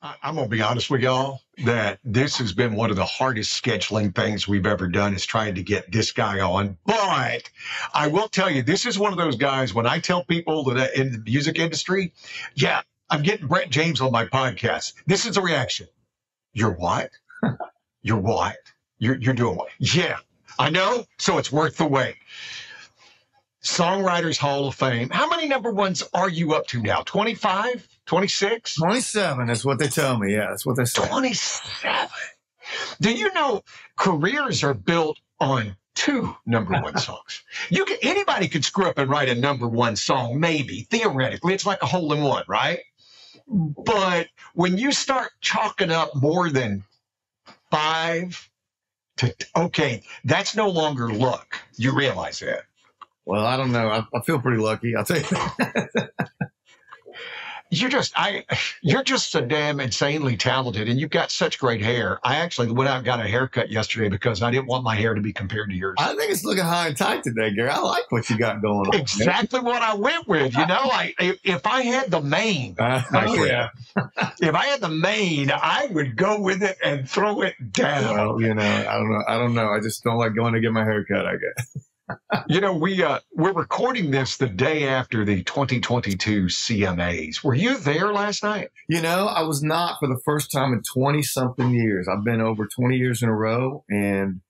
I'm going to be honest with y'all that this has been one of the hardest scheduling things we've ever done is trying to get this guy on. But I will tell you, this is one of those guys, when I tell people that in the music industry, yeah, I'm getting Brett James on my podcast. This is a reaction. You're what? You're what? You're doing what? Yeah, I know. So it's worth the wait. Songwriters Hall of Fame. How many number ones are you up to now? 25? 26? 27 is what they tell me. Yeah, that's what they say. 27. Do you know careers are built on 2 number one songs? Anybody could screw up and write a number one song, maybe, theoretically. It's like a hole in one, right? But when you start chalking up more than 5 okay, that's no longer luck. You realize that. Well, I don't know. I feel pretty lucky. I'll tell you. You're just so damn insanely talented, and you've got such great hair. I actually went out and got a haircut yesterday because I didn't want my hair to be compared to yours. I think it's looking high and tight today, Gary. I like what you got going on. Exactly what I went with. You know, if I had the mane, if I had the mane, I would go with it and throw it down. Well, you know, I don't know. I just don't like going to get my hair cut, I guess. You know, we're recording this the day after the 2022 CMAs. Were you there last night? You know, I was not for the first time in 20-something years. I've been over 20 years in a row, and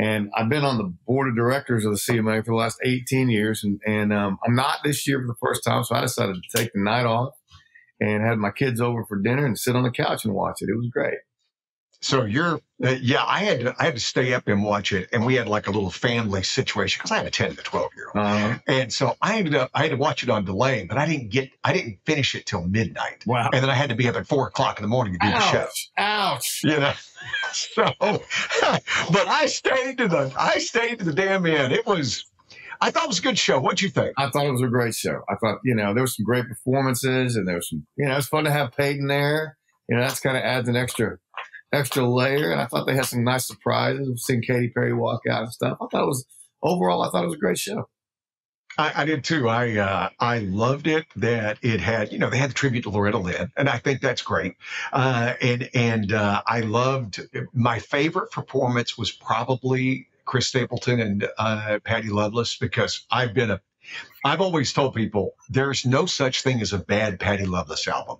I've been on the board of directors of the CMA for the last 18 years, and I'm not this year for the first time, so I decided to take the night off and had my kids over for dinner and sit on the couch and watch it. It was great. So I had to stay up and watch it, and we had like a little family situation because I had a 10 to 12-year-old, and so I had to watch it on delay, but I didn't finish it till midnight. Wow! And then I had to be up at 4 o'clock in the morning to do the show. Ouch! You know, so but I stayed to the damn end. I thought it was a good show. What'd you think? I thought it was a great show. I thought, you know, there were some great performances, and there was some, you know, it's fun to have Peyton there. You know, that's kind of adds an extra layer. And I thought they had some nice surprises. Seeing Katy Perry walk out and stuff. I thought it was a great show. I did too. I loved it that it had, you know, they had the tribute to Loretta Lynn, and I think that's great. I loved, my favorite performance was probably Chris Stapleton and Patty Loveless, because I've always told people there's no such thing as a bad Patty Loveless album.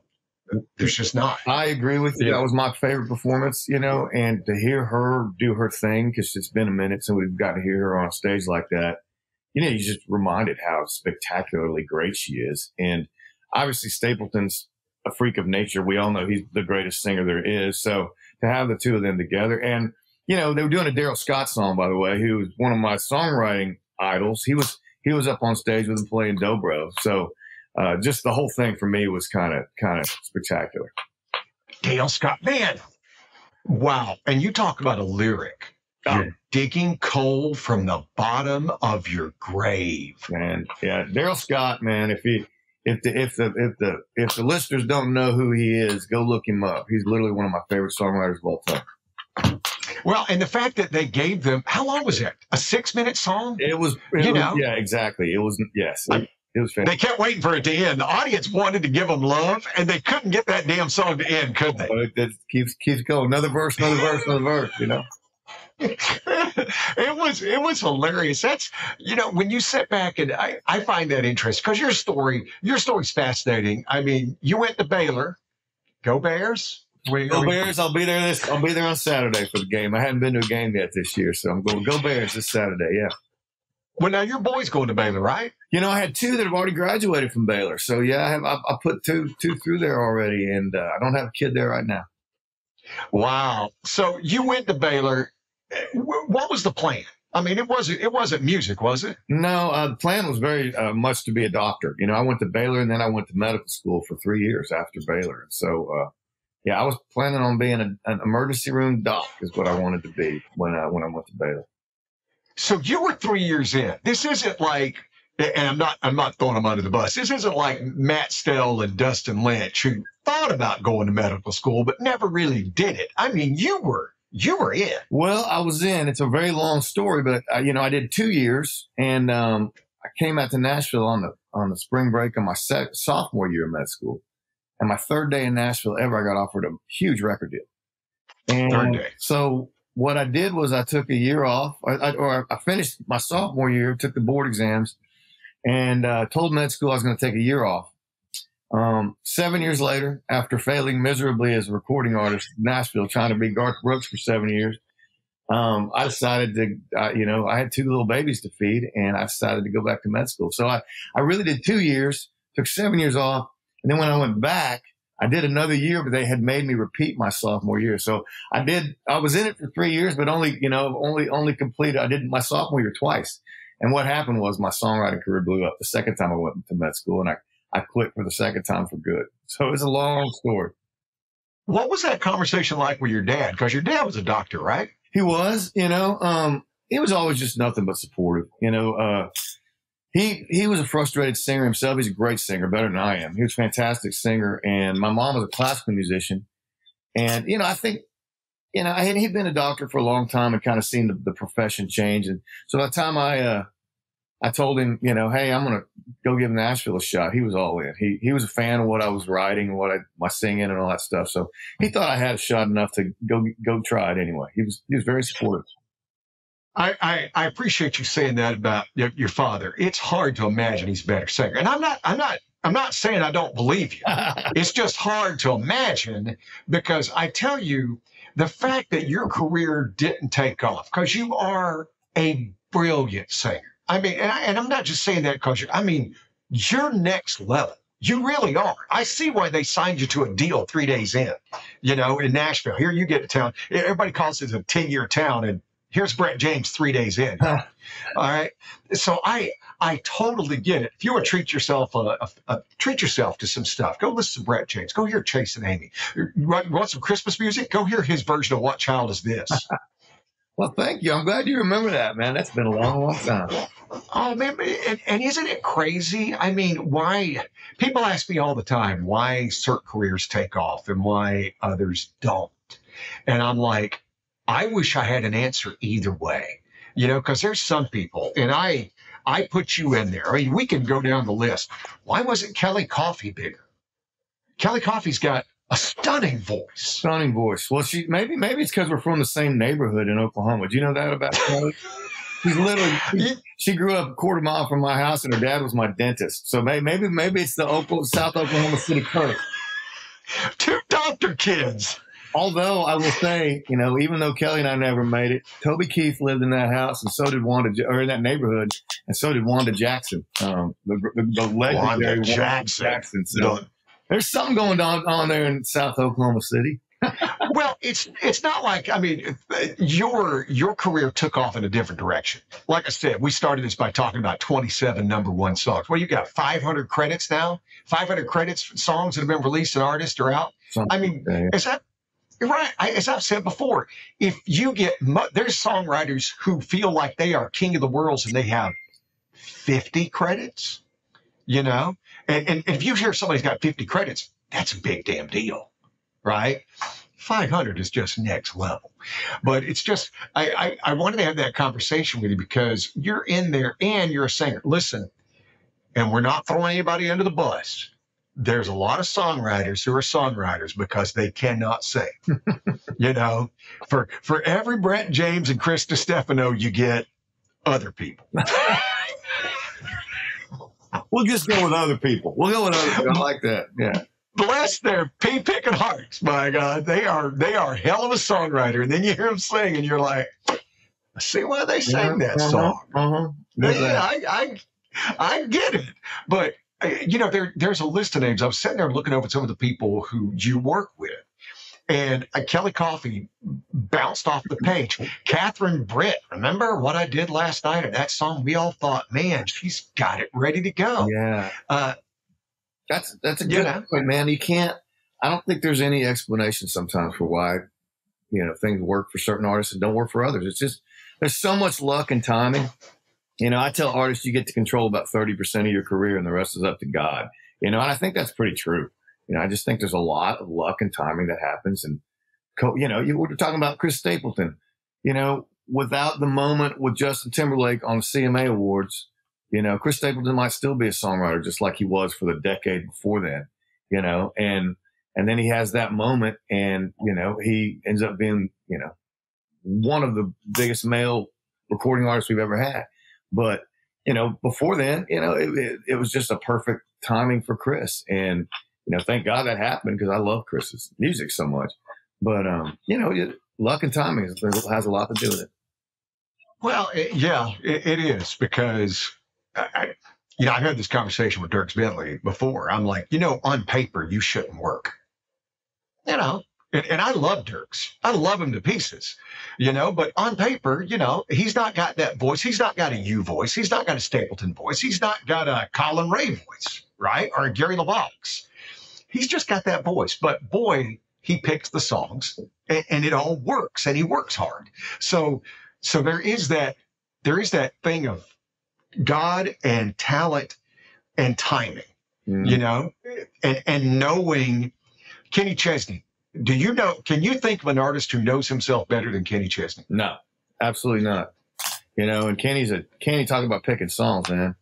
There's just not. I agree with you. That was my favorite performance, you know, and to hear her do her thing, because it's been a minute since we've got to hear her on stage like that, you know, you just reminded how spectacularly great she is. And obviously Stapleton's a freak of nature. We all know he's the greatest singer there is. So to have the two of them together, and, you know, they were doing a Daryl Scott song, by the way, who was one of my songwriting idols. He was up on stage with him playing Dobro. So, just the whole thing for me was kind of spectacular. Dale Scott, man, wow! And you talk about a lyric. You're digging coal from the bottom of your grave, man. Yeah, Daryl Scott, man. If the listeners don't know who he is, go look him up. He's literally one of my favorite songwriters of all time. Well, and the fact that they gave them, how long was it? A 6-minute song? It was, yeah, exactly. It was, yes. It was fantastic. They kept waiting for it to end. The audience wanted to give them love, and they couldn't get that damn song to end, could they? It keeps going. Another verse, you know. It was hilarious. That's, you know, when you sit back, and I find that interesting because your story's fascinating. I mean, you went to Baylor. Go Bears. Go Bears. I'll be there on Saturday for the game. I hadn't been to a game yet this year, so I'm going to go Bears this Saturday. Yeah. Well, now your boy's going to Baylor, right? You know, I had 2 that have already graduated from Baylor. So, yeah, I put two through there already, and I don't have a kid there right now. Wow. So you went to Baylor. What was the plan? I mean, it wasn't music, was it? No, the plan was very much to be a doctor. You know, I went to Baylor, and then I went to medical school for 3 years after Baylor. And so, yeah, I was planning on being an emergency room doc is what I wanted to be when I went to Baylor. So you were 3 years in. This isn't like, and I'm not throwing them under the bus. This isn't like Matt Stell and Dustin Lynch, who thought about going to medical school but never really did it. I mean, you were in. Well, I was in. It's a very long story, but you know, I did 2 years, and I came out to Nashville on the spring break of my sophomore year of med school, And my third day in Nashville ever, I got offered a huge record deal. Third And day. so what I did was I took a year off, I finished my sophomore year, took the board exams, and told med school I was going to take a year off. 7 years later, after failing miserably as a recording artist in Nashville, trying to be Garth Brooks for 7 years, I decided to, I had 2 little babies to feed, and I decided to go back to med school. So I really did 2 years, took 7 years off. And then when I went back, I did another year, but they had made me repeat my sophomore year. So I was in it for 3 years, but only completed, I did my sophomore year twice. And what happened was my songwriting career blew up the second time I went to med school, and I quit for the second time for good. So it's a long story. What was that conversation like with your dad? Because your dad was a doctor, right? He was, he was always just nothing but supportive. He was a frustrated singer himself. He's a great singer, better than I am. He was a fantastic singer. And my mom was a classical musician. And, I think, he'd been a doctor for a long time and kind of seen the profession change. And so by the time I told him, hey, I'm going to go give Nashville a shot, he was all in. He was a fan of what I was writing, my singing and all that stuff. So he thought I had a shot enough to go try it anyway. He was very supportive. I appreciate you saying that about your father. It's hard to imagine he's a better singer. And I'm not saying I don't believe you. It's just hard to imagine, because I tell you, the fact that your career didn't take off, because you are a brilliant singer. I mean, and I'm not just saying that because you're next level. You really are. I see why they signed you to a deal 3 days in Nashville. Here you get to town. Everybody calls it a 10-year town, and here's Brett James 3 days in. All right. So I totally get it. If you want to treat yourself to some stuff, go listen to Brett James. Go hear Chase and Amy. You want some Christmas music? Go hear his version of What Child Is This? Well, thank you. I'm glad you remember that, man. That's been a long, long time. Oh, man. And isn't it crazy? I mean, why? People ask me all the time why certain careers take off and why others don't. And I'm like, I wish I had an answer either way, because there's some people, and I put you in there. I mean, we can go down the list. Why wasn't Kelly Coffey bigger? Kelly Coffey's got a stunning voice. Stunning voice. Well, maybe it's because we're from the same neighborhood in Oklahoma. Do you know that about Kelly? She grew up a quarter mile from my house, and her dad was my dentist. So maybe it's the South Oklahoma City curse. 2 doctor kids. Although I will say, even though Kelly and I never made it, Toby Keith lived in that house, and so did in that neighborhood, and so did Wanda Jackson, the legendary Wanda Jackson. So there's something going on there in South Oklahoma City. Well, it's not like, your career took off in a different direction. Like I said, we started this by talking about 27 #1 songs. Well, you got 500 credits now, 500 credits, songs that have been released and artists are out. Is that right? As I've said before, if you there's songwriters who feel like they are king of the world and they have 50 credits, and if you hear somebody's got 50 credits, that's a big damn deal, right? 500 is just next level. But it's just, I wanted to have that conversation with you because you're in there and you're a singer. Listen, and we're not throwing anybody under the bus. There's a lot of songwriters who are songwriters because they cannot sing. For every Brett James and Chris DiStefano, you get other people. We'll just go with other people. I like that. Yeah. Bless their pea-picking hearts, my God. They are hell of a songwriter. And then you hear them sing and you're like, I see why they sang that song. I get it. But there's a list of names. I was sitting there looking over some of the people who you work with, and Kelly Coffey bounced off the page. Catherine Britt, remember What I Did Last Night? And that song, we all thought, man, she's got it ready to go. Yeah. That's a good point, man. I don't think there's any explanation sometimes for why, things work for certain artists and don't work for others. It's just, there's so much luck and timing. I tell artists you get to control about 30% of your career and the rest is up to God. And I think that's pretty true. I just think there's a lot of luck and timing that happens. And, you were talking about Chris Stapleton, without the moment with Justin Timberlake on the CMA Awards, Chris Stapleton might still be a songwriter just like he was for the decade before then. you know, and then he has that moment and, you know, he ends up being, you know, one of the biggest male recording artists we've ever had. But, you know, before then, you know, it was just a perfect timing for Chris. And, you know, thank God that happened because I love Chris's music so much. But, you know, luck and timing has a lot to do with it. Well, it is because you know, I've had this conversation with Dierks Bentley before. I'm like, you know, on paper, you shouldn't work, you know, and I love Dierks. I love him to pieces, you know, but on paper, you know, he's not got that voice. He's not got a U voice. He's not got a Stapleton voice. He's not got a Colin Ray voice, right? Or a Gary LeVox. He's just got that voice. But boy, he picks the songs and it all works and he works hard. So there is that thing of God and talent and timing, you know, and knowing Kenny Chesney. Can you think of an artist who knows himself better than Kenny Chesney? No, absolutely not. You know, and Kenny talking about picking songs, man.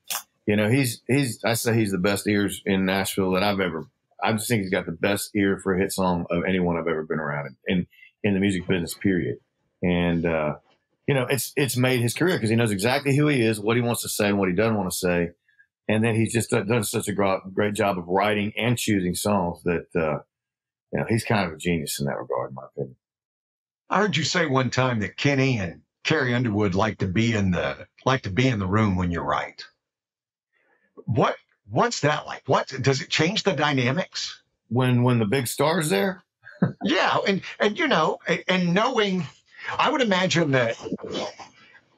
You know, I say he's the best ears in Nashville that I just think he's got the best ear for a hit song of anyone I've ever been around in the music business, period. And, you know, it's made his career because he knows exactly who he is, what he wants to say and what he doesn't want to say. And then he's just done such a great job of writing and choosing songs that, you know, he's kind of a genius in that regard, in my opinion. I heard you say one time that Kenny and Carrie Underwood like to be in the room when you write. What's that like? What does it change the dynamics when the big star's there? Yeah, and you know, and knowing, I would imagine that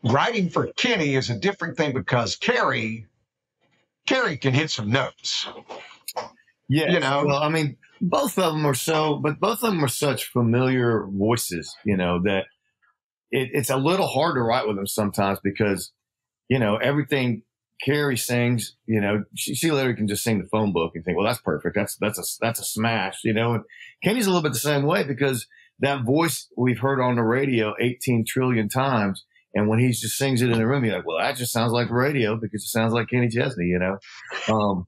writing for Kenny is a different thing because Carrie can hit some notes. Yeah, you know. Well, I mean, both of them are such familiar voices, you know, that it's a little hard to write with them sometimes because, you know, everything Carrie sings, you know, she literally can just sing the phone book and think, well, that's perfect. That's a smash, you know. And Kenny's a little bit the same way because that voice we've heard on the radio 18 trillion times. And when he just sings it in the room, you're like, well, that just sounds like radio because it sounds like Kenny Chesney, you know.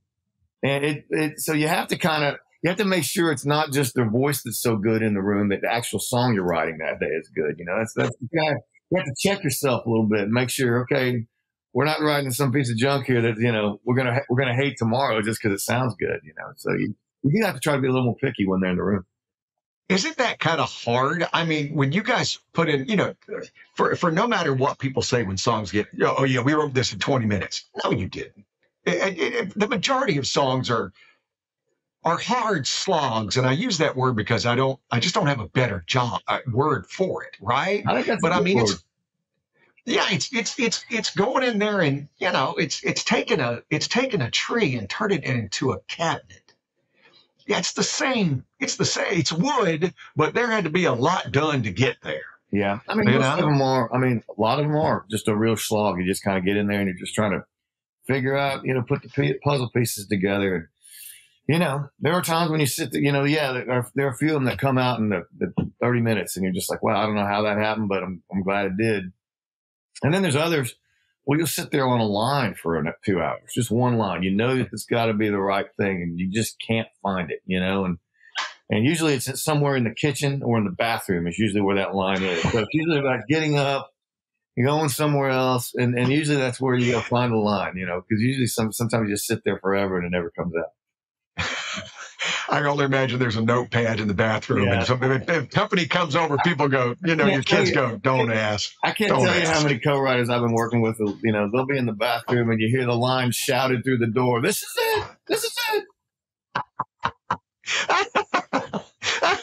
And so you have to make sure it's not just their voice that's so good in the room that the actual song you're writing that day is good. You know, you have to check yourself a little bit and make sure, okay, we're not writing some piece of junk here that, you know, we're gonna hate tomorrow just because it sounds good. You know, so you have to try to be a little more picky when they're in the room. Isn't that kind of hard? I mean, when you guys put in, you know, for no matter what people say when songs get, oh yeah, we wrote this in 20 minutes. No, you didn't. The majority of songs are hard slogs, and I use that word because I just don't have a better word for it, right? I think that's but I mean, word. it's going in there, and you know, it's taking a tree and turning it into a cabinet. Yeah, it's the same. It's wood, but there had to be a lot done to get there. Yeah, I mean, most of them are. I mean, a lot of them are just a real slog. You just kind of get in there and you're just trying to figure out, you know, put the puzzle pieces together. And, you know, there are times when you sit there, you know, yeah, there are a few of them that come out in the 30 minutes and you're just like, wow, I don't know how that happened, but I'm glad it did. And then there's others, well, you'll sit there on a line for 2 hours, just one line. You know that it's got to be the right thing and you just can't find it, you know, and usually it's somewhere in the kitchen or in the bathroom is usually where that line is. So it's usually about getting up, going somewhere else, and usually that's where you go find the line, you know, because usually sometimes you just sit there forever and it never comes out. I can only imagine there's a notepad in the bathroom, and if company comes over, people go, you know, your kids go, don't ask. I can't tell you how many co-writers I've been working with. You know, they'll be in the bathroom and you hear the line shouted through the door. This is it. This is it.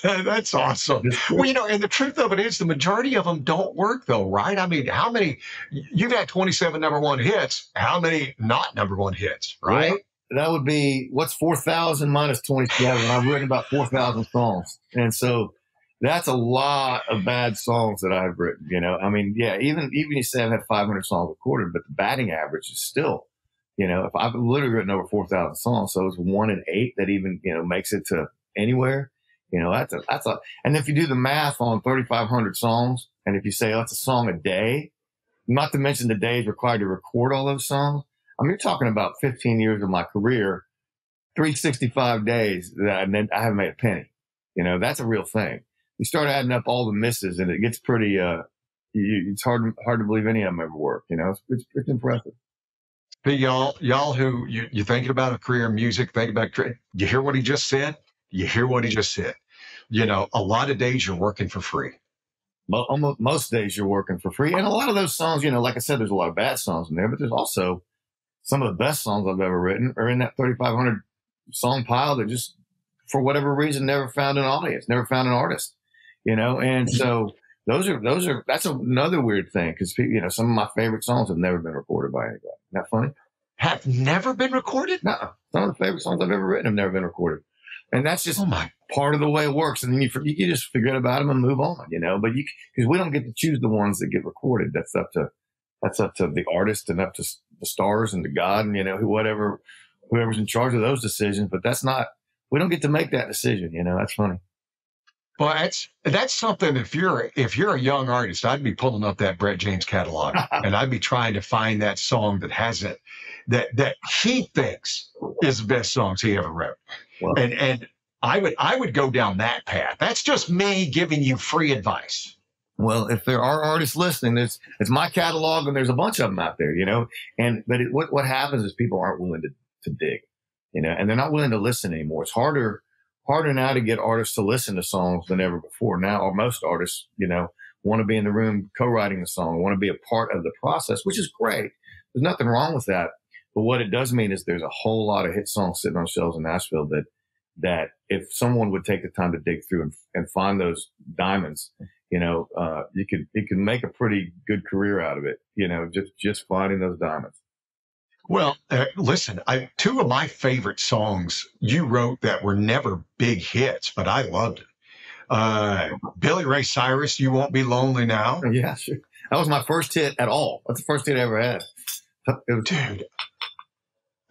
That's awesome. Well, you know, and the truth of it is the majority of them don't work though, right? I mean, how many, you've had 27 number one hits. How many not number one hits, right? Well, that would be, what's 4,000 minus 27? I've written about 4,000 songs. And so that's a lot of bad songs that I've written, you know? I mean, yeah, even you say I've had 500 songs recorded, but the batting average is still, you know, if I've literally written over 4,000 songs, so it's 1 in 8 that even, you know, makes it to anywhere. You know, that's a, and if you do the math on 3,500 songs, and if you say, oh, that's a song a day, not to mention the days required to record all those songs, I mean, you're talking about 15 years of my career 365 days and then I haven't made a penny. You know, that's a real thing. You start adding up all the misses and it gets pretty, it's hard to believe any of them ever work. You know, it's impressive. Hey, y'all who you're thinking about a career in music, think about career. You hear what he just said? You hear what he just said. You know, a lot of days you're working for free. Well, almost most days you're working for free. And a lot of those songs, you know, like I said, there's a lot of bad songs in there, but there's also some of the best songs I've ever written are in that 3,500 song pile that just, for whatever reason, never found an audience, never found an artist, you know? And so that's another weird thing because, you know, some of my favorite songs have never been recorded by anybody. Isn't that funny? Have never been recorded? No. Some of the favorite songs I've ever written have never been recorded. And that's just part of the way it works. And then you can just forget about them and move on, you know, because we don't get to choose the ones that get recorded. That's up to the artist and up to the stars and to God and, you know, whoever's in charge of those decisions. But we don't get to make that decision. You know, that's funny. Well, that's something. If you're a young artist, I'd be pulling up that Brett James catalog and I'd be trying to find that song that he thinks is the best songs he ever wrote. Well, and I would go down that path. That's just me giving you free advice. Well, if there are artists listening, it's my catalog and there's a bunch of them out there, you know. But what happens is people aren't willing to dig, you know, and they're not willing to listen anymore. It's harder now to get artists to listen to songs than ever before. Now, or most artists, you know, want to be in the room co-writing the song, want to be a part of the process, which is great. There's nothing wrong with that. But what it does mean is there's a whole lot of hit songs sitting on shelves in Nashville that if someone would take the time to dig through and find those diamonds, you know, you could make a pretty good career out of it, you know, just finding those diamonds. Well, listen, two of my favorite songs you wrote that were never big hits, but I loved it. Billy Ray Cyrus, You Won't Be Lonely Now. Yeah, sure. That was my first hit at all. That's the first hit I ever had. Dude,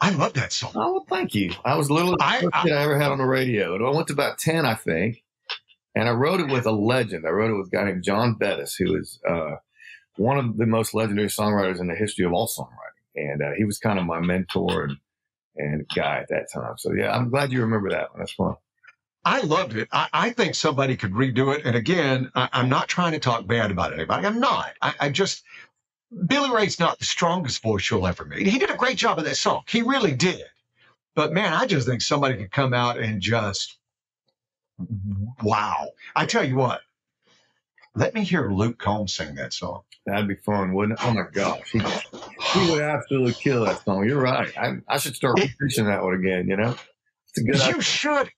I love that song. Oh, well, thank you. I was literally the first hit I ever had on the radio. And I went to about 10, I think. And I wrote it with a legend. I wrote it with a guy named John Bettis, who is one of the most legendary songwriters in the history of all songwriting. And he was kind of my mentor and guy at that time. So, yeah, I'm glad you remember that one. That's fun. I loved it. I think somebody could redo it. And again, I'm not trying to talk bad about anybody. I'm not. I just, Billy Ray's not the strongest voice you'll ever meet. He did a great job of that song. He really did. But, man, I just think somebody could come out and just, wow. I tell you what, let me hear Luke Combs sing that song. That'd be fun, wouldn't it? Oh, my gosh. He would absolutely kill that song. You're right. I should start preaching that one again, you know? It's a good idea. You should.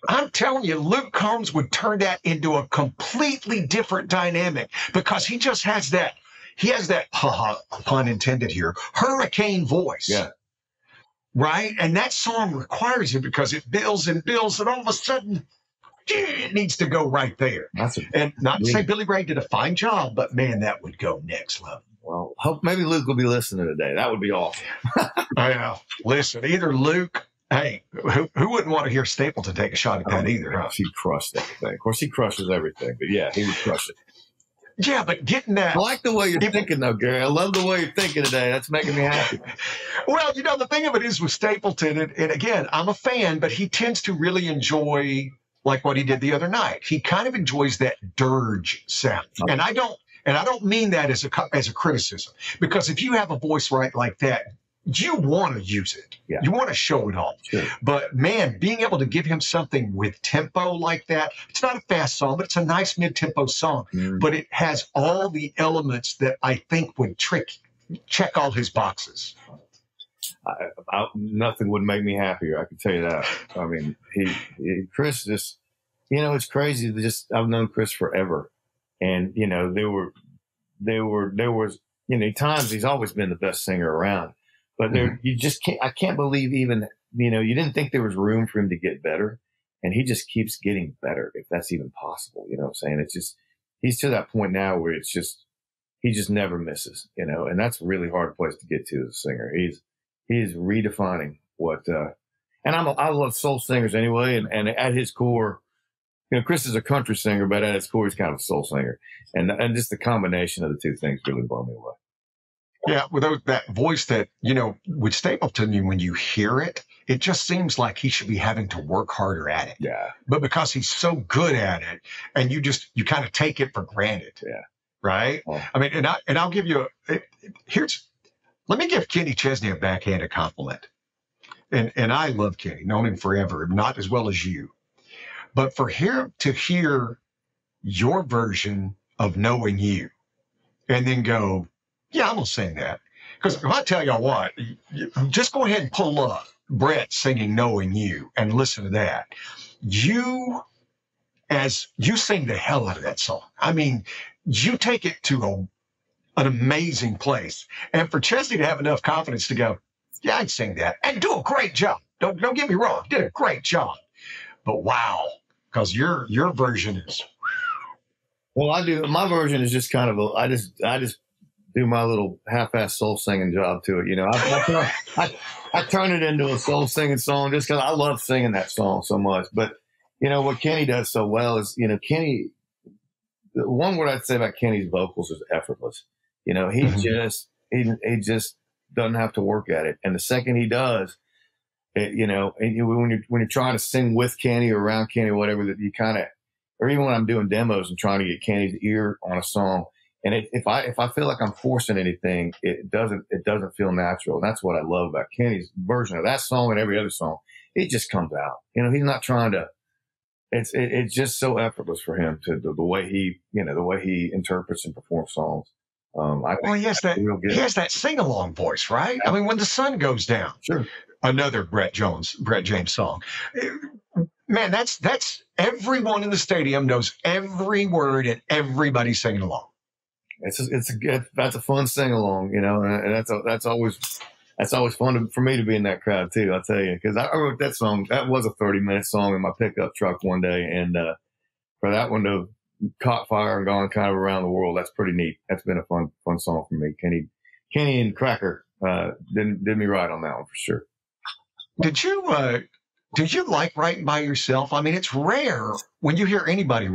I'm telling you, Luke Combs would turn that into a completely different dynamic because he just has that, pun intended here, hurricane voice. Yeah. Right? And that song requires it because it builds and builds, and all of a sudden, it needs to go right there. And not to say Billy Ray did a fine job, but man, that would go next level. Well, hope maybe Luke will be listening today. That would be awesome. I know. Listen, either Luke, hey, who wouldn't want to hear Stapleton take a shot at that either? Huh? He crushed everything. Of course, he crushes everything, but yeah, he would crush it. Yeah, but getting that. I like the way you're thinking, though, Gary. I love the way you're thinking today. That's making me happy. Well, you know, the thing of it is with Stapleton, and again, I'm a fan, but he tends to really enjoy like what he did the other night. He kind of enjoys that dirge sound. Okay. And I don't mean that as a criticism, because if you have a voice right like that, you want to use it. Yeah. You want to show it off. Sure. But man, being able to give him something with tempo like that, it's not a fast song, but it's a nice mid-tempo song. But it has all the elements that I think would check all his boxes. Nothing would make me happier. I can tell you that. I mean, Chris just, you know, it's crazy. I've known Chris forever, and you know, there was, you know, times he's always been the best singer around, but you just can't. I can't believe even, you know, you didn't think there was room for him to get better, and he just keeps getting better, if that's even possible. You know what I'm saying? It's just, he's to that point now where it's just, he just never misses, you know, and that's a really hard place to get to as a singer. He's redefining what, and I love soul singers anyway. And at his core, you know, Chris is a country singer, but at his core, he's kind of a soul singer. And just the combination of the two things really blow me away. Yeah. With that voice that, you know, with Stapleton, when you hear it, it just seems like he should be having to work harder at it. Yeah. But because he's so good at it, and you kind of take it for granted. Yeah. Right. Oh. I mean, and I'll give you let me give Kenny Chesney a backhanded compliment. And I love Kenny, known him forever, not as well as you. But for him to hear your version of Knowing You and then go, yeah, I'm going to sing that. Because if I tell y'all what, just go ahead and pull up Brett singing Knowing You and listen to that. You sing the hell out of that song. I mean, you take it to an amazing place. And for Chesney to have enough confidence to go, yeah, I'd sing that and do a great job. Don't get me wrong, did a great job. But wow, because your version is. Well, I do. My version is just kind of I just do my little half-ass soul singing job to it. You know, I turn it into a soul singing song just because I love singing that song so much. But you know what Kenny does so well is, you know, Kenny. The one word I'd say about Kenny's vocals is effortless. You know, he just doesn't have to work at it. And the second he does, you know, when you're trying to sing with Kenny or around Kenny or whatever, that you kind of, or even when I'm doing demos and trying to get Kenny's ear on a song, and if I feel like I'm forcing anything, it doesn't feel natural. And that's what I love about Kenny's version of that song and every other song. It just comes out. You know, he's not trying to. It's just so effortless for him to the way he interprets and performs songs. He has that sing along voice, right? I mean, when the sun goes down, sure. Another Brett James song. Man, that's everyone in the stadium knows every word and everybody's singing along. That's a fun sing along, you know, and that's always fun for me to be in that crowd too. I'll tell you, because I wrote that song. That was a 30-minute song in my pickup truck one day, and for that one to caught fire and gone kind of around the world, that's pretty neat. That's been a fun song for me. Kenny and Cracker did me right on that one for sure. Did you like writing by yourself? I mean, it's rare when you hear anybody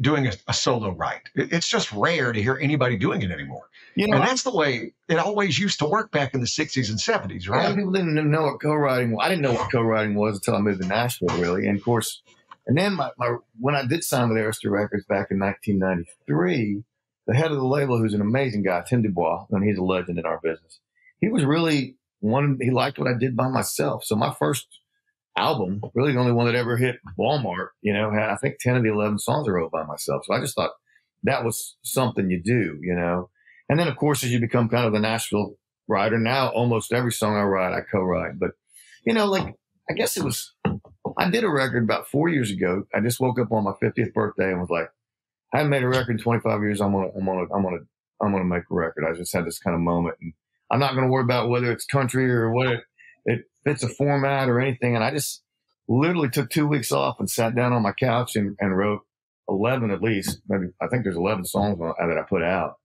doing a solo write. It's just rare to hear anybody doing it anymore. You know, and that's the way it always used to work back in the 60s and 70s, right? Yeah, people didn't know what co-writing was. I didn't know what co-writing was until I moved to Nashville, really. And of course, and then when I did sign with Arista Records back in 1993, the head of the label, who's an amazing guy, Tim Dubois, and he's a legend in our business, he was really he liked what I did by myself. So my first album, really the only one that ever hit Walmart, you know, had I think 10 of the 11 songs I wrote by myself. So I just thought that was something you do, you know. And then, of course, as you become kind of the Nashville writer, now almost every song I write, I co-write. But, you know, like, I guess I did a record about 4 years ago. I just woke up on my 50th birthday and was like, I haven't made a record in 25 years. I'm gonna make a record. I just had this kind of moment, and I'm not going to worry about whether it's country or what it fits a format or anything. And I just literally took 2 weeks off and sat down on my couch and wrote 11 at least. Maybe I think there's 11 songs that I put out,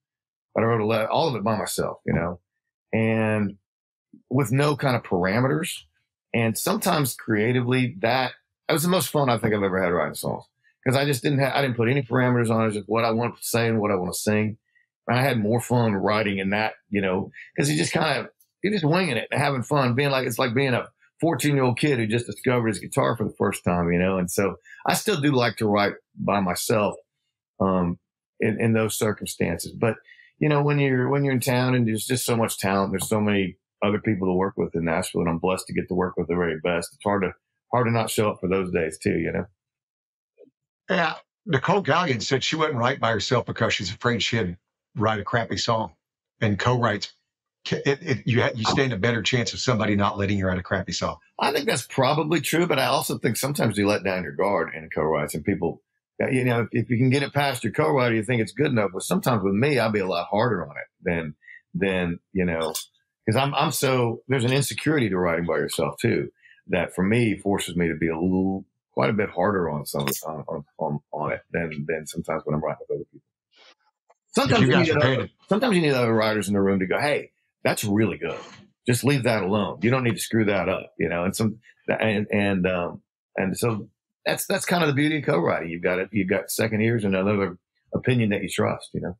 but I wrote all of it by myself, you know, and with no kind of parameters. And sometimes creatively, that was the most fun I think I've ever had writing songs, because I didn't put any parameters on it. Just what I want to say and what I want to sing. And I had more fun writing in that, you know, because you're just winging it and having fun, it's like being a 14-year-old kid who just discovered his guitar for the first time, you know. And so I still do like to write by myself in those circumstances. But, you know, when you're in town and there's just so much talent, there's so many other people to work with in Nashville, and I'm blessed to get to work with the very best. It's hard to not show up for those days too, you know. Yeah. Nicole Galligan said she wouldn't write by herself because she's afraid she'd write a crappy song, and co-writes. You stand a better chance of somebody not letting you write a crappy song. I think that's probably true, but I also think sometimes you let down your guard in co-writes, and people, you know, if you can get it past your co-writer, you think it's good enough. But sometimes with me, I'll be a lot harder on it than you know, because there's an insecurity to writing by yourself too, that for me forces me to be quite a bit harder on on it than sometimes when I'm writing with other people. Sometimes you need other writers in the room to go, hey, that's really good. Just leave that alone. You don't need to screw that up, you know. And so that's kind of the beauty of co-writing. You've got second ears and another opinion that you trust, you know.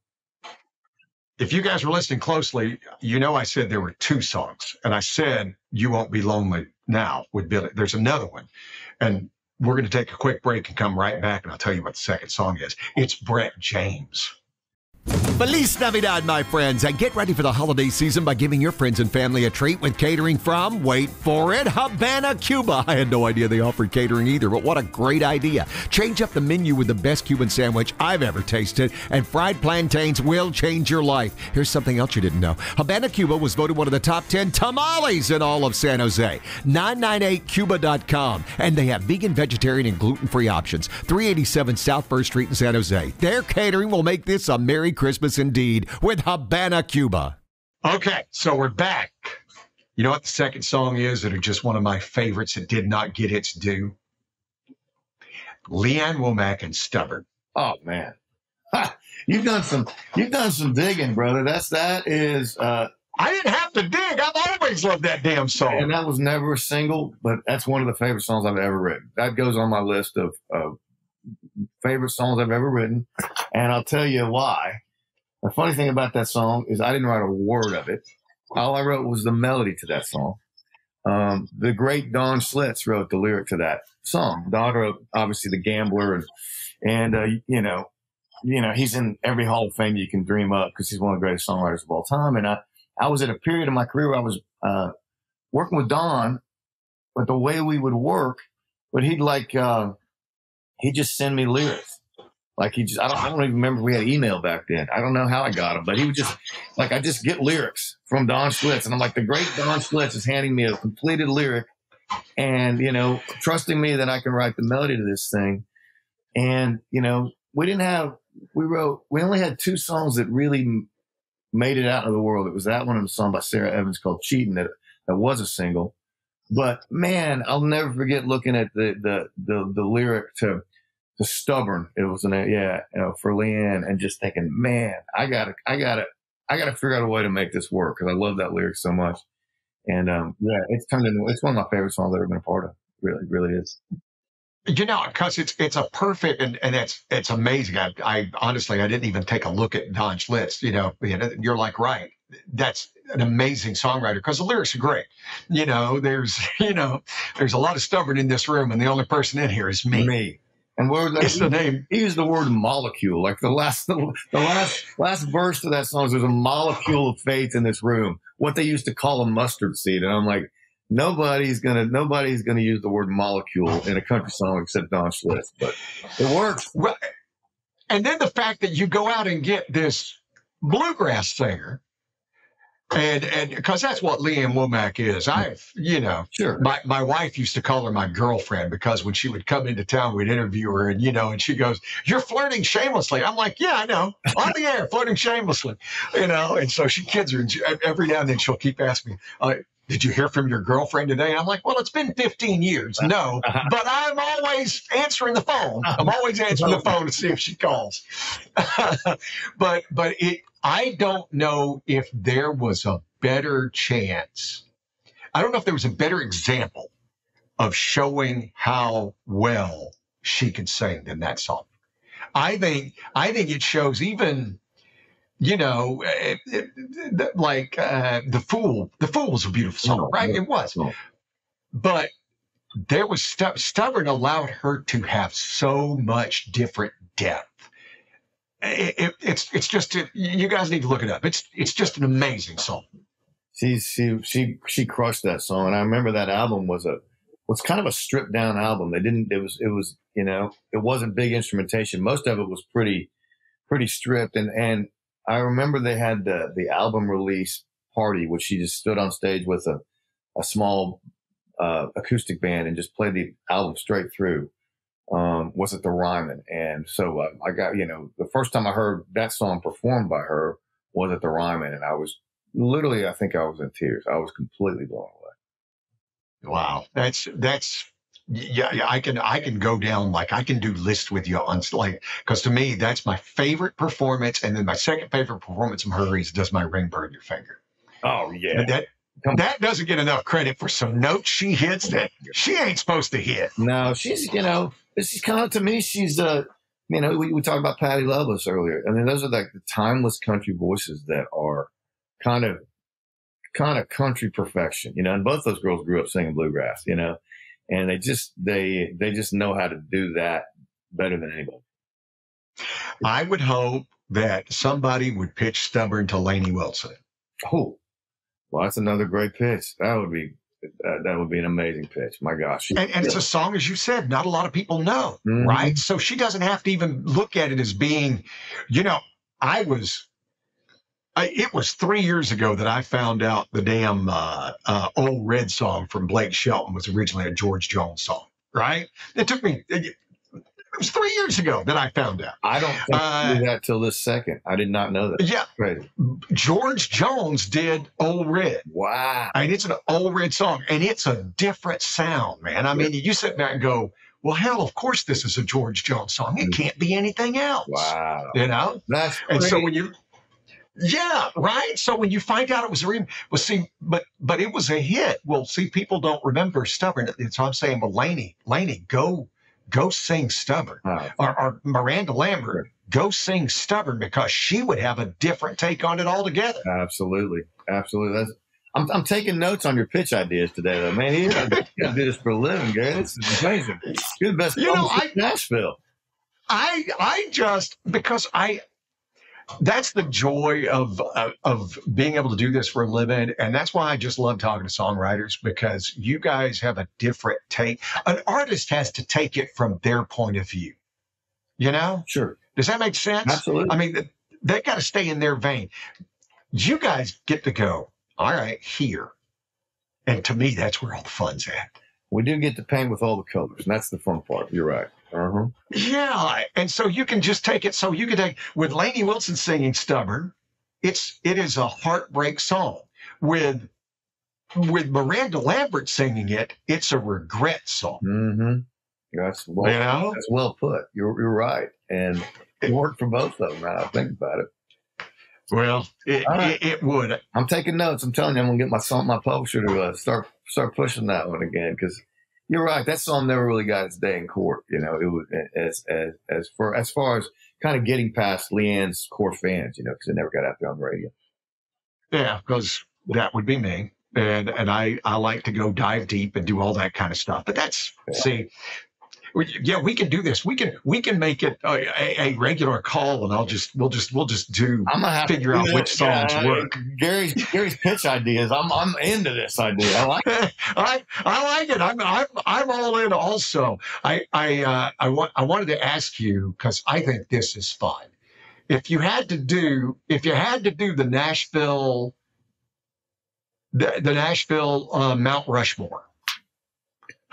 if you guys were listening closely, you know I said there were two songs, and I said You Won't Be Lonely Now with Billy. There's another one, and we're going to take a quick break and come right back, and I'll tell you what the second song is. It's Brett James. Feliz Navidad, my friends, and get ready for the holiday season by giving your friends and family a treat with catering from, wait for it, Havana, Cuba. I had no idea they offered catering either, but what a great idea. Change up the menu with the best Cuban sandwich I've ever tasted, and fried plantains will change your life. Here's something else you didn't know. Havana, Cuba was voted one of the top 10 tamales in all of San Jose. 998cuba.com, and they have vegan, vegetarian, and gluten-free options. 387 South 1st Street in San Jose. Their catering will make this a Merry Christmas indeed with Havana, Cuba. Okay, so we're back. You know what the second song is that are just one of my favorites that did not get its due? Leanne Womack and Stubborn. Oh man, ha, you've done some digging, brother. That is. I didn't have to dig. I've always loved that damn song. And that was never a single, but that's one of the favorite songs I've ever written. That goes on my list of favorite songs I've ever written, and I'll tell you why. The funny thing about that song is I didn't write a word of it. All I wrote was the melody to that song. The great Don Schlitz wrote the lyric to that song. Don wrote, obviously, The Gambler, and you know, he's in every Hall of Fame you can dream up because he's one of the greatest songwriters of all time. And I was at a period of my career where I was working with Don, but the way we would work, but he'd just send me lyrics. Like I don't even remember if we had email back then. I don't know how I got them, but he would just I just get lyrics from Don Schlitz. And I'm like, the great Don Schlitz is handing me a completed lyric and, trusting me that I can write the melody to this thing. And, we only had two songs that really made it out of the world. It was that one and a song by Sarah Evans called Cheatin' that was a single. But man, I'll never forget looking at the lyric to Stubborn. It was for Leanne, and just thinking, man, I gotta figure out a way to make this work because I love that lyric so much. And it's one of my favorite songs I've ever been a part of. Really, really is. Because it's a perfect and it's amazing. I honestly I didn't even take a look at Don Schlitz. You're like right. That's an amazing songwriter because the lyrics are great. There's a lot of stubborn in this room, and the only person in here is me. Me. And it's the name. He used the word molecule. Like the last verse of that song is, there's a molecule of faith in this room. What they used to call a mustard seed. And I'm like, nobody's gonna use the word molecule in a country song except Don Schlitz. But it works. Well, and then the fact that you go out and get this bluegrass singer. And because that's what Leanne Womack is. Sure. My wife used to call her my girlfriend because when she would come into town, we'd interview her and she goes, "You're flirting shamelessly." I'm like, "Yeah, I know. On the air, flirting shamelessly." And so she kids her, and every now and then she'll keep asking me, "Did you hear from your girlfriend today?" And I'm like, "Well, it's been 15 years. No, but I'm always answering the phone. I'm always answering the phone to see if she calls." But I don't know if there was a better chance. I don't know if there was a better example of showing how well she could sing than that song. I think it shows even, The Fool. The Fool was a beautiful song, right? It was. But there was Stubborn allowed her to have so much different depth. It's just you guys need to look it up. It's just an amazing song. She crushed that song, and I remember that album was kind of a stripped down album. It wasn't big instrumentation. Most of it was pretty stripped, and I remember they had the album release party, which she just stood on stage with a small acoustic band and just played the album straight through. Was at the Ryman. And so I got, the first time I heard that song performed by her was at the Ryman. And I was literally, I think I was in tears. I was completely blown away. Wow. That's, I can go down, I can do lists with you on because to me, that's my favorite performance. And then my second favorite performance from her is Does My Ring Burn Your Finger? Oh, yeah. That doesn't get enough credit for some notes she hits that she ain't supposed to hit. No, she's, this is kind of, to me, she's You know, we talked about Patti Loveless earlier. I mean, those are like the timeless country voices that are kind of country perfection, you know, and both those girls grew up singing bluegrass, you know, and they just know how to do that better than anybody. I would hope that somebody would pitch Stubborn to Lainey Wilson. Oh, well, that's another great pitch. That would be an amazing pitch. My gosh. And it's a song, as you said, not a lot of people know, right? So she doesn't have to even look at it as being, you know, it was 3 years ago that I found out the damn Old Red song from Blake Shelton was originally a George Jones song, right? It took me, it was 3 years ago that I found out. I don't think I knew that till this second. I did not know that. Yeah. Crazy. George Jones did Old Red. Wow. And it's an Old Red song, and it's a different sound, man. I mean, you sit back and go, well, hell, of course this is a George Jones song. It can't be anything else. Wow. You know? That's and great. so when you, yeah, right. So when you find out it was a remix, well, see, but it was a hit. Well, see, people don't remember Stubborn. So I'm saying, well, Lainey, go sing Stubborn. Or Miranda Lambert, go sing Stubborn, because she would have a different take on it altogether. Absolutely. I'm taking notes on your pitch ideas today, though, man. You gotta do this for a living, Gary. This is amazing. You're the best. You know, Nashville. That's the joy of being able to do this for a living. And that's why I just love talking to songwriters, because you guys have a different take. An artist has to take it from their point of view, you know? Sure. Does that make sense? Absolutely. I mean, they got to stay in their vein. You guys get to go, all right, here. And to me, that's where all the fun's at. We do get to paint with all the colors, and that's the fun part. You're right. Yeah, and so you can just take it. So you can take, with Lainey Wilson singing Stubborn, it is a heartbreak song. With Miranda Lambert singing it, it's a regret song. Mm-hmm. That's well put. You're right, and it worked for both of them. Now I think about it. Well, it would. I'm taking notes. I'm telling you, I'm gonna get my publisher to start pushing that one again, because you're right. That song never really got its day in court. You know, it was as far as kind of getting past Leanne's core fans. You know, because it never got out there on the radio. Yeah, because that would be me, and I like to go dive deep and do all that kind of stuff. But see. Yeah, we can do this. We can make it a regular call, and we'll just do. I'm gonna figure out which songs work. Gary's pitch ideas. I'm into this idea. I like it. I like it. I'm all in. Also, I wanted to ask you, because I think this is fun. If you had to do the Nashville Mount Rushmore,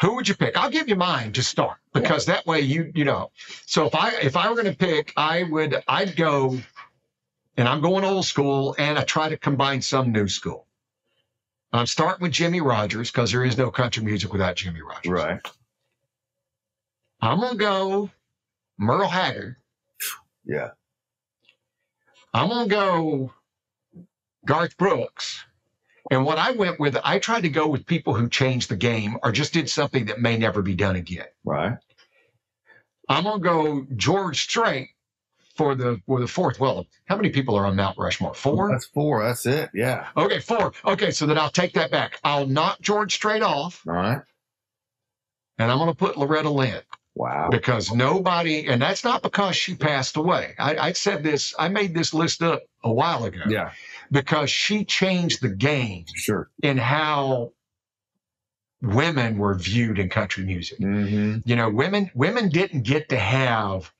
who would you pick? I'll give you mine to start, because that way you know. So if I were going to pick, I'd go, and I'm going old school, and I try to combine some new school. I'm starting with Jimmy Rogers, because there is no country music without Jimmy Rogers. Right. I'm going to go Merle Haggard. Yeah. I'm going to go Garth Brooks. And what I went with, I tried to go with people who changed the game or just did something that may never be done again. Right. I'm going to go George Strait for the fourth. Well, how many people are on Mount Rushmore? 4? That's 4. That's it. Yeah. Okay, 4. Okay, so then I'll take that back. I'll knock George Strait off. All right. And I'm going to put Loretta Lynn. Wow. Because nobody, and that's not because she passed away. I said this, I made this list up a while ago. Yeah. Because she changed the game. Sure. In how women were viewed in country music. Mm-hmm. You know, women didn't get to have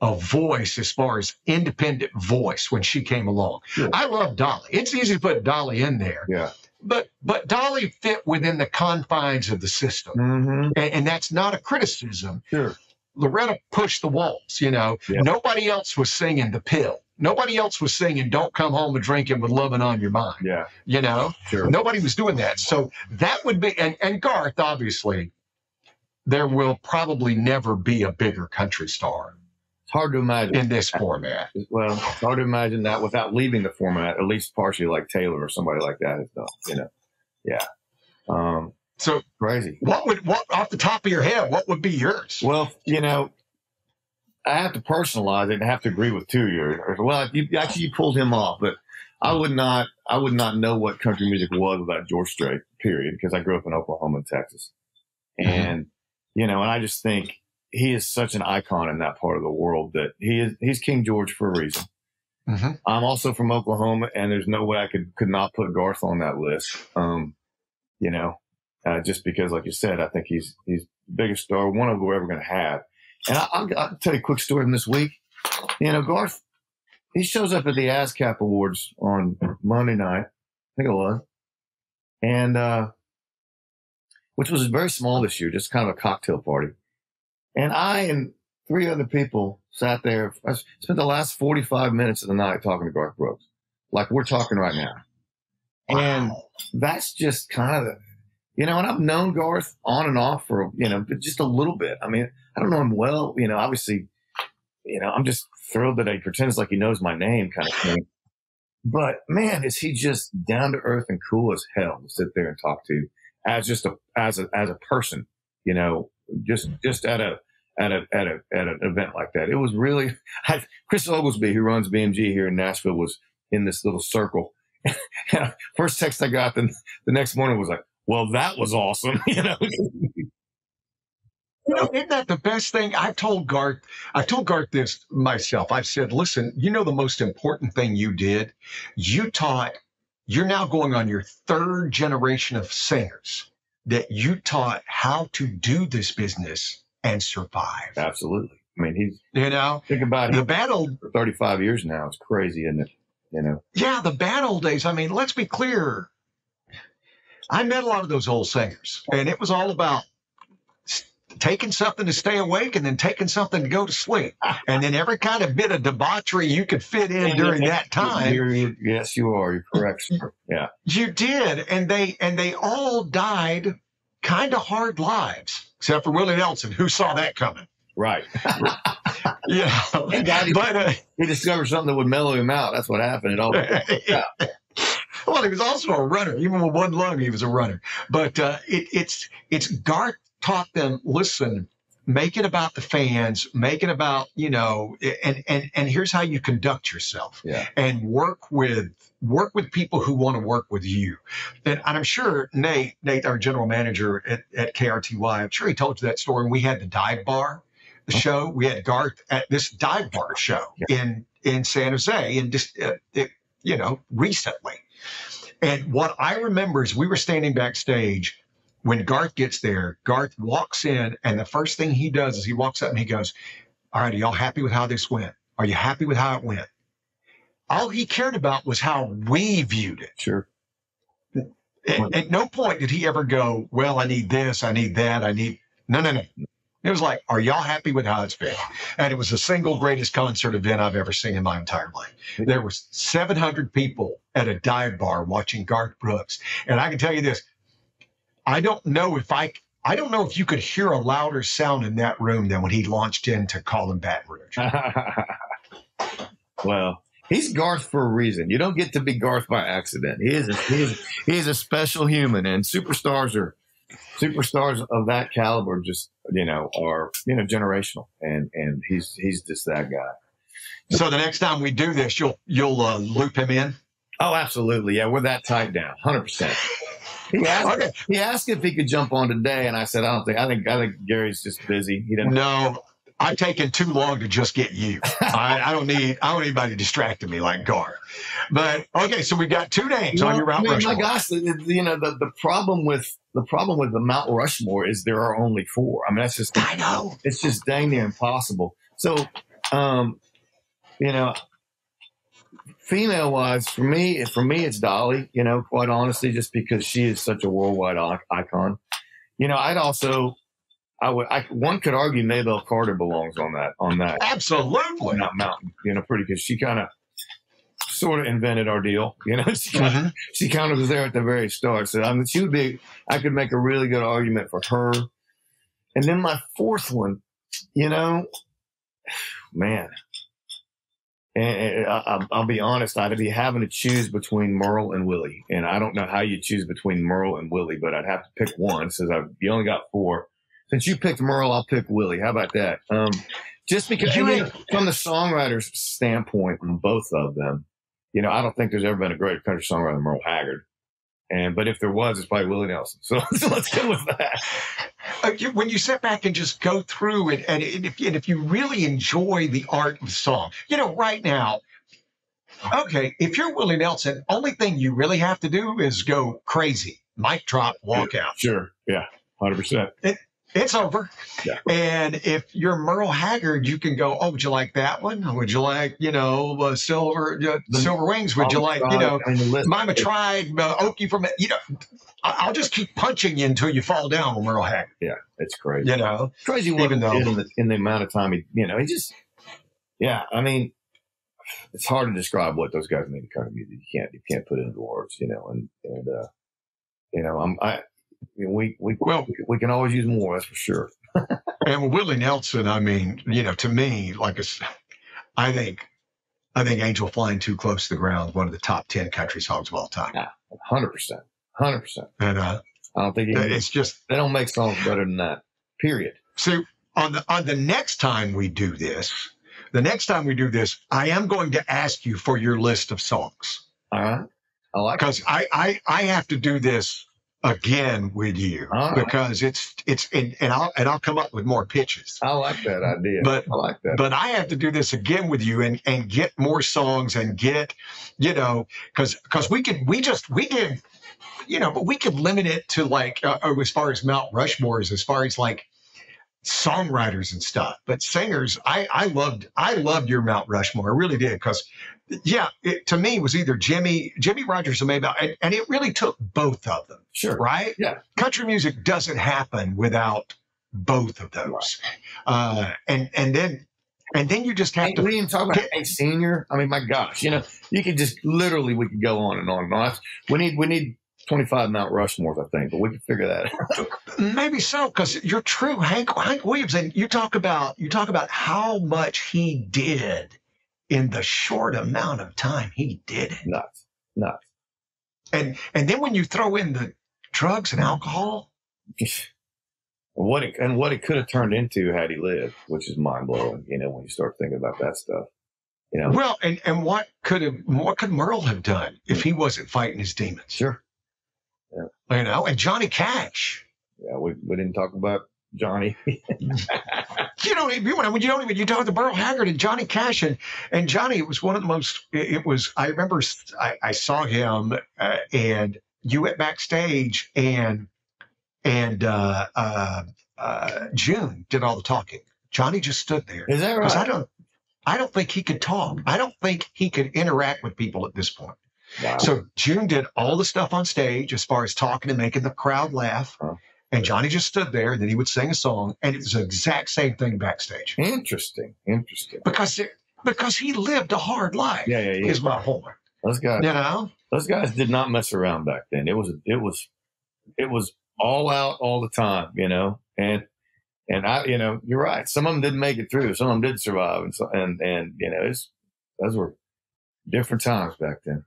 a voice as far as independent voice when she came along. Sure. I love Dolly. It's easy to put Dolly in there. Yeah. But Dolly fit within the confines of the system. Mm-hmm. And that's not a criticism. Sure. Loretta pushed the walls, you know. Yeah. Nobody else was singing The Pill. Nobody else was singing Don't Come Home and Drinking with Lovin' on Your Mind. Yeah. You know? Sure. Nobody was doing that. So that would be, and Garth, obviously, there will probably never be a bigger country star. It's hard to imagine. In this format. Well, it's hard to imagine that without leaving the format, at least partially, like Taylor or somebody like that has done, you know? Yeah. So crazy. What off the top of your head, what would be yours? Well, you know, I have to personalize it and have to agree with two of yours. Well, you pulled him off, but I would not know what country music was without George Strait, period, because I grew up in Oklahoma and Texas. And, and I just think he is such an icon in that part of the world that he's King George for a reason. Mm-hmm. I'm also from Oklahoma, and there's no way I could not put Garth on that list. Just because, like you said, I think he's the biggest star, one of we're ever going to have. And I'll tell you a quick story from this week. Garth, he shows up at the ASCAP Awards on Monday night, I think it was, and which was very small this year, just kind of a cocktail party. And I and three other people sat there. I spent the last 45 minutes of the night talking to Garth Brooks, like we're talking right now. And that's just kind of and I've known Garth on and off for, just a little bit. I mean, I don't know him well, obviously, I'm just thrilled that he pretends like he knows my name kind of thing. But man, is he just down to earth and cool as hell to sit there and talk to as a person, just at an event like that. It was really, Chris Oglesby, who runs BMG here in Nashville, was in this little circle. First text I got the next morning was like, well, that was awesome. Isn't that the best thing? I told Garth this myself. I've said, listen, the most important thing you did, you're now going on your third generation of singers that you taught how to do this business and survive. Absolutely. I mean, he's, think about it. The bad old, for 35 years now. It's crazy, isn't it? Yeah, the bad old days. I mean, let's be clear. I met a lot of those old singers, and it was all about taking something to stay awake and then taking something to go to sleep. And then every kind of bit of debauchery you could fit in during that time. Yes, you are. You're correct, sir. Yeah. You did. And they all died kind of hard lives, except for Willie Nelson, who saw that coming. Right. Yeah. But he discovered something that would mellow him out. That's what happened. It all yeah. Well, he was also a runner. Even with one lung, he was a runner. But it's Garth taught them, listen, make it about the fans, make it about, and here's how you conduct yourself. Yeah. And work with people who want to work with you. And I'm sure Nate, our general manager at KRTY, I'm sure he told you that story. And we had the dive bar show. We had Garth at this dive bar show in San Jose, and just, recently. And what I remember is we were standing backstage when Garth gets there. Garth walks in, and the first thing he does is he walks up and he goes, all right, are y'all happy with how this went? Are you happy with how it went? All he cared about was how we viewed it. Sure. At no point did he ever go, well, I need this, I need that, no. It was like, are y'all happy with how it's been? And it was the single greatest concert event I've ever seen in my entire life. There was 700 people at a dive bar watching Garth Brooks. And I can tell you this, I don't know if you could hear a louder sound in that room than when he launched into Callin' Baton Rouge. Well, he's Garth for a reason. You don't get to be Garth by accident. He is a special human, and superstars of that caliber just, are, generational. And he's just that guy. So the next time we do this, you'll loop him in? Oh, absolutely. Yeah, we're that tight down. 100%. He asked if he could jump on today, and I said, I think Gary's just busy. He didn't. No, I've taken too long to just get you. I don't need anybody distracting me like Garth. But okay, so we've got two names on your Mount Rushmore. My gosh, the problem with the Mount Rushmore is there are only four. I mean, that's just I know it's just dang near impossible. So, female wise, for me, it's Dolly. Quite honestly, just because she is such a worldwide icon. One could argue Maybelle Carter belongs on that. Absolutely. On that mountain, pretty, because she kind of sort of invented our deal. She kind of was there at the very start. So she would be. I could make a really good argument for her. And then my fourth one, man. And I'll be honest, I'd be having to choose between Merle and Willie. And I don't know how you choose between Merle and Willie, but I'd have to pick one since you only got four. Since you picked Merle, I'll pick Willie. How about that? Just because from the songwriter's standpoint on both of them, you know, I don't think there's ever been a greater country songwriter than Merle Haggard. But if there was, it's probably Willie Nelson. So let's go with that. When you sit back and just go through it, and if you really enjoy the art of the song, you know, right now, okay, if you're Willie Nelson, only thing you really have to do is go crazy. Mic drop, walk out. Sure. Yeah. 100%. It's over. Yeah. And if you're Merle Haggard, you can go, oh, would you like that one? Would you like, you know, Silver Wings? Would you like, you know, Mama Tried, Okie from it? You know, I'll just keep punching you until you fall down with Merle Haggard. Yeah, it's crazy. You know, crazy what even though in the amount of time he just, yeah. I mean, it's hard to describe what those guys mean to country music. You can't put it into words. You know, and you know, we can always use more. That's for sure. And with Willie Nelson, I mean, you know, to me, I think "Angel Flying Too Close to the Ground" is one of the top 10 country songs of all time. 100%. And I don't think it's just they don't make songs better than that. Period. See, on the next time we do this, I am going to ask you for your list of songs. All right. I like because I have to do this again with you because I'll come up with more pitches. I like that idea. But I have to do this again with you and get more songs and get, you know, because we could you know, but we could limit it to like as far as Mount Rushmores, as far as like songwriters and stuff. But singers, I loved your Mount Rushmore. I really did because. Yeah, to me, it was either Jimmy Rogers or Maybelle, and it really took both of them. Sure. Right? Yeah. Country music doesn't happen without both of those. Right. And then you just have to. We didn't talk about a senior. I mean, my gosh, you know, we could go on and on and on. We need 25 Mount Rushmores, I think, but we can figure that out. Maybe so, because you're true, Hank Williams, and you talk about how much he did. In the short amount of time he did it. Nuts. And then when you throw in the drugs and alcohol. what it could have turned into had he lived, which is mind blowing, you know, when you start thinking about that stuff. You know. Well, and what could Merle have done if he wasn't fighting his demons? Sure. Yeah. You know, and Johnny Cash. Yeah, we didn't talk about Johnny. You talk to Merle Haggard and Johnny Cash and Johnny. It was one of the most. It was. I remember I saw him and you went backstage and June did all the talking. Johnny just stood there. Is that right? Because I don't think he could talk. I don't think he could interact with people at this point. Wow. So June did all the stuff on stage as far as talking and making the crowd laugh. Huh. And Johnny just stood there, and then he would sing a song, and it was the exact same thing backstage. Interesting. Because he lived a hard life. Yeah. Is my point. Those guys did not mess around back then. It was all out all the time, you know. And I, you know, you're right. Some of them didn't make it through. Some of them did survive, and you know, those were different times back then.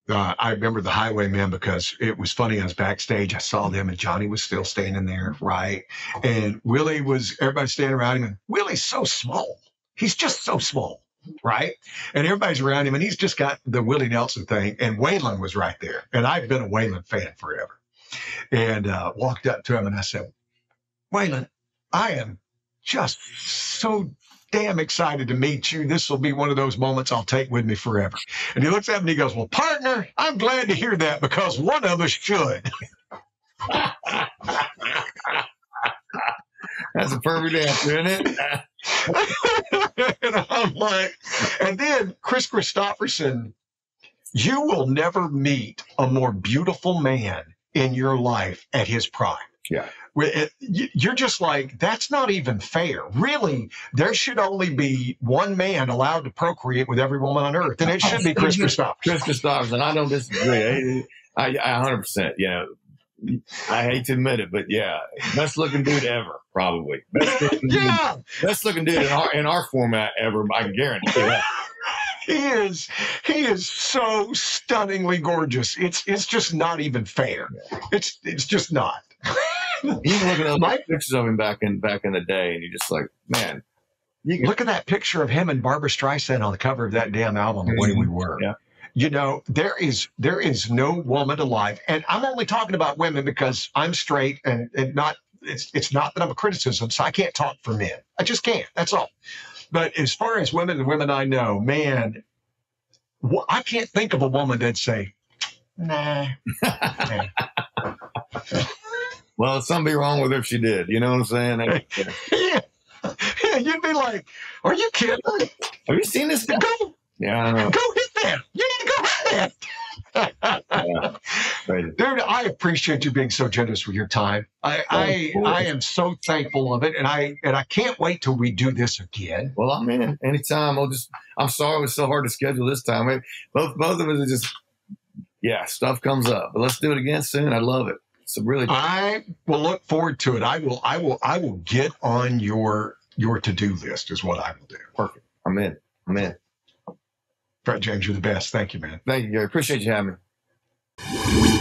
I remember the Highwaymen because it was funny. I was backstage. I saw them, and Johnny was still standing there, right? And everybody standing around him. And Willie's so small. He's just so small, right? And everybody's around him, and he's just got the Willie Nelson thing. And Waylon was right there. And I've been a Waylon fan forever. And walked up to him, and I said, Waylon, I am just so damn excited to meet you. This will be one of those moments I'll take with me forever. And he looks at me and he goes, well, partner, I'm glad to hear that because one of us should. That's a perfect answer, isn't it? And I'm like, and then Chris Christopherson, you will never meet a more beautiful man in your life at his prime. Yeah. You're just like, that's not even fair. Really, there should only be one man allowed to procreate with every woman on earth, and it should be Chris Christopherson. Chris Christopherson, I don't disagree. I 100%, you know, I hate to admit it, but yeah, best looking dude ever, probably. Best looking dude in our format ever, I can guarantee that. He is so stunningly gorgeous. It's just not even fair. Yeah. It's just not. You look at those pictures of him back in the day, and you're just like, man, Look at that picture of him and Barbara Streisand on the cover of that damn album, The Way We Were. Yeah. You know, there is no woman alive, and I'm only talking about women because I'm straight, and it's not that I'm a criticism, so I can't talk for men. I just can't. That's all. But as far as women, the women I know, man, I can't think of a woman that'd say, nah. Well, there's something wrong with her if she did. You know what I'm saying? Yeah, you'd be like, are you kidding? Have you seen this guy? Go, Yeah, I know. go hit that. You need to go hit that. Right. Dude, I appreciate you being so generous with your time. I am so thankful of it, and I can't wait till we do this again. Well, I'm in anytime. I'm sorry it was so hard to schedule this time. Both of us are just, stuff comes up. But let's do it again soon. I love it. So really, I will look forward to it. I will get on your to-do list is what I will do. Perfect. I'm in. Fred James, you're the best. Thank you, man. Thank you, Gary. Appreciate you having me.